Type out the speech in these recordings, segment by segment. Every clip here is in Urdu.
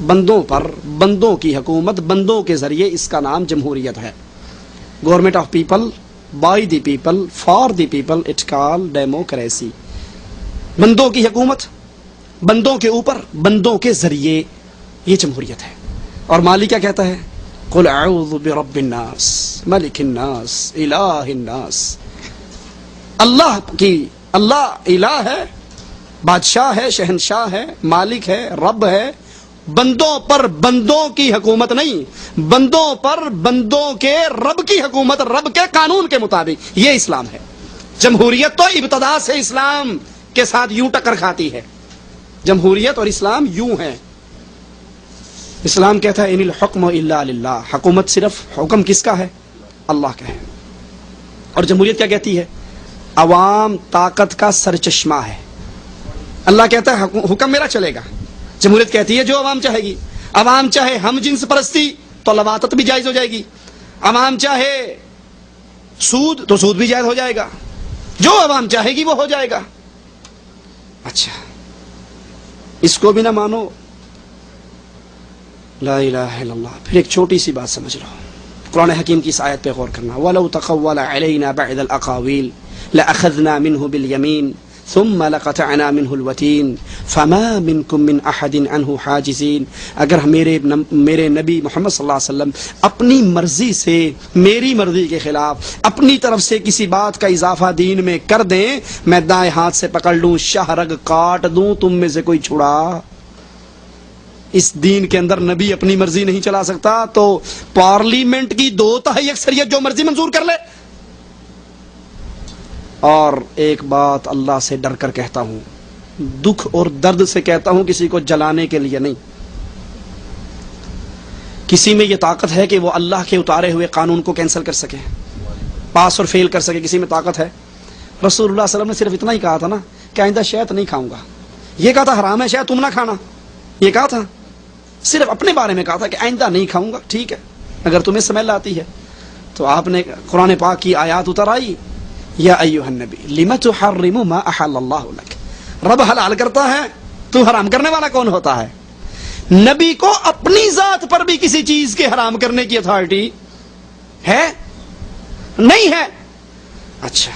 بندوں پر بندوں کی حکومت بندوں کے ذریعے، اس کا نام جمہوریت ہے. Government of people by the people for the people it call democracy. بندوں کی حکومت بندوں کے اوپر بندوں کے ذریعے، یہ جمہوریت ہے. اور مالی کیا کہتا ہے؟ قل اعوذ برب الناس ملک الناس الہ الناس. اللہ الہ ہے، بادشاہ ہے، شہنشاہ ہے، مالک ہے، رب ہے. بندوں پر بندوں کی حکومت نہیں، بندوں پر بندوں کے رب کی حکومت، رب کے قانون کے مطابق. یہ اسلام ہے. جمہوریت تو ابتدا سے اسلام کے ساتھ یوں ٹکر کھاتی ہے. جمہوریت اور اسلام یوں ہے. اسلام کہتا ہے ان الحکم الا للہ، حکومت صرف حکم کس کا ہے؟ اللہ کا ہے. اور جمہوریت کیا کہتی ہے؟ عوام طاقت کا سرچشمہ ہے. اللہ کہتا ہے حکم میرا چلے گا. جمہوریت کہتی ہے جو عوام چاہے گی. عوام چاہے ہم جنس پرستی تو لواطت بھی جائز ہو جائے گی. عوام چاہے سود تو سود بھی جائز ہو جائے گا. جو عوام چاہے گی وہ ہو جائے گا. اچھا اس کو بھی نہ مانو، لا الہ الا اللہ. پھر ایک چھوٹی سی بات سمجھ لو، قرآن حکیم کی اس آیت پہ غور کرنا. وَلَوْ تَقَوَّلَ عَلَيْنَا بَعْدَ الْأَقَاوِيلِ لَأَخَذْنَا مِنْهُ بِالْيَمِينِ ثُمَّ لَقَطَعْنَا مِنْهُ الْوَتِينَ فَمَا مِنْكُمْ مِنْ أَحَدٍ عَنْهُ حَاجِزِينَ. اگر میرے نبی محمد صلی اللہ علیہ وسلم اپنی مرضی سے، میری مرضی کے خلاف اپنی طرف سے کسی بات کا اضافہ دین میں کر دیں، میں دائیں ہاتھ سے پکڑ لوں، شاہ رگ کاٹ دوں، تم میں سے کوئی چھڑا. اس دین کے اندر نبی اپنی مرضی نہیں چلا سکتا تو پارلیمنٹ کی 2/3 اکثریت جو مرضی منظور کر لے. اور ایک بات اللہ سے ڈر کر کہتا ہوں، دکھ اور درد سے کہتا ہوں، کسی کو جلانے کے لیے نہیں. کسی میں یہ طاقت ہے کہ وہ اللہ کے اتارے ہوئے قانون کو کینسل کر سکے، پاس اور فیل کر سکے؟ کسی میں طاقت ہے؟ رسول اللہ صلی اللہ علیہ وسلم نے صرف اتنا ہی کہا تھا نا کہ آئندہ شہد نہیں کھاؤں گا. یہ کہا تھا حرام ہے شہد تم نہ کھانا، یہ کہا تھا. صرف اپنے بارے میں کہا تھا کہ آئندہ نہیں کھاؤں گا. ٹھیک ہے اگر تمہیں سمیل آتی ہے تو آپ نے قرآن پاک کی آیات اتر آئی، یا ایھا النبی لم تحرم ما احل اللہ لک. رب حلال کرتا ہے، تو حرام کرنے والا کون ہوتا ہے؟ نبی کو اپنی ذات پر بھی کسی چیز کے حرام کرنے کی اتھارٹی ہے؟ نہیں ہے. اچھا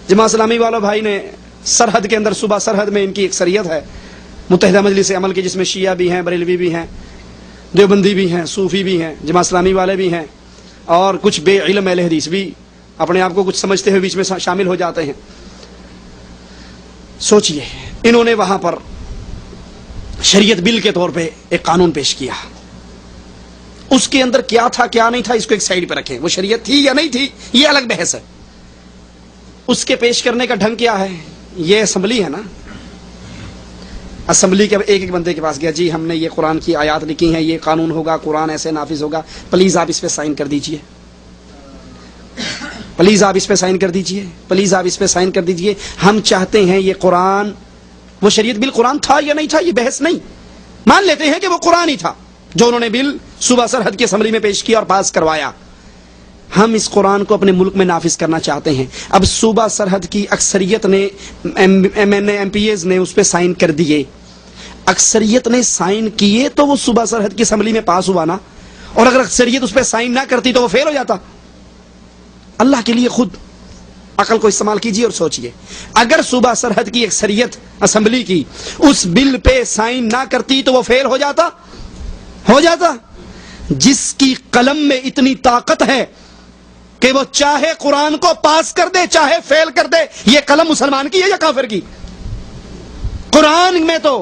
جماعت اسلامی والوں بھائی نے سرحد کے اندر، صوبہ سرحد میں ان کی اکثریت ہے، متحدہ مجلس عمل کی، جس میں شیعہ بھی ہیں، بریلوی بھی ہیں، دیوبندی بھی ہیں، صوفی بھی ہیں، جماعت اسلامی والے بھی ہیں، اور کچھ بے علم اہل حدیث بھی اپنے آپ کو کچھ سمجھتے ہوئے بیچ میں شامل ہو جاتے ہیں. سوچئے انہوں نے وہاں پر شریعت بل کے طور پہ ایک قانون پیش کیا. اس کے اندر کیا تھا کیا نہیں تھا اس کو ایک سائیڈ پہ رکھیں، وہ شریعت تھی یا نہیں تھی یہ الگ بحث ہے. اس کے پیش کرنے کا ڈھنگ کیا ہے؟ یہ اسمبلی ہے نا، اسمبلی کے ایک ایک بندے کے پاس گیا، جی ہم نے یہ قرآن کی آیات لکھی ہیں، یہ قانون ہوگا، قرآن ایسے نافذ ہوگا، پلیز آپ اس پہ سائن کر دیجئے، پلیز آپ اس پہ سائن کر دیجئے، پلیز آپ اس پہ سائن کر دیجئے. ہم چاہتے ہیں یہ قرآن، وہ شریعت بل قرآن تھا یا نہیں تھا یہ بحث نہیں، مان لیتے ہیں کہ وہ قرآن ہی تھا جو انہوں نے بل صوبہ سرحد کی اسمبلی میں پیش کیا اور پاس کروایا. ہم اس قرآن کو اپنے ملک میں نافذ کرنا چاہتے ہیں. اب صوبہ سرحد کی اکثریت نے، M N A MPAs نے اس پہ سائن کر دیے. اکثریت نے سائن کیے تو وہ صوبہ سرحد کی اسمبلی میں پاس ہوا نا، اور اگر اکثریت اس پہ سائن نہ کرتی تو وہ فیل ہو جاتا. اللہ کے لیے خود عقل کو استعمال کیجیے اور سوچئے، اگر صوبہ سرحد کی اکثریت اسمبلی کی اس بل پہ سائن نہ کرتی تو وہ فیل ہو جاتا. جس کی قلم میں اتنی طاقت ہے کہ وہ چاہے قرآن کو پاس کر دے چاہے فیل کر دے، یہ قلم مسلمان کی ہے یا کافر کی؟ قرآن میں تو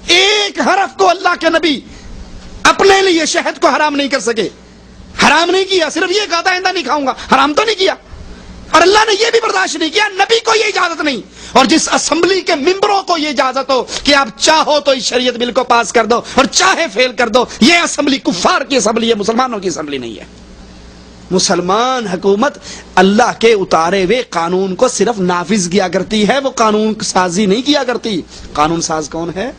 ایک حرف کو اللہ کے نبی اپنے لیے شہد کو حرام نہیں کر سکے. حرام نہیں کیا، صرف یہ کہا تھا آئندہ نہیں کھاؤں گا، حرام تو نہیں کیا. اور اللہ نے یہ بھی برداشت نہیں کیا، نبی کو یہ اجازت نہیں. اور جس اسمبلی کے ممبروں کو یہ اجازت ہو کہ آپ چاہو تو اس شریعت بل کو پاس کر دو اور چاہے فیل کر دو، یہ اسمبلی کفار کی اسمبلی ہے، مسلمانوں کی اسمبلی نہیں ہے. مسلمان حکومت اللہ کے اتارے ہوئے قانون کو صرف نافذ کیا کرتی ہے، وہ قانون سازی نہیں کیا کرتی. قانون ساز کون ہے؟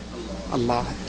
اللہ ہے.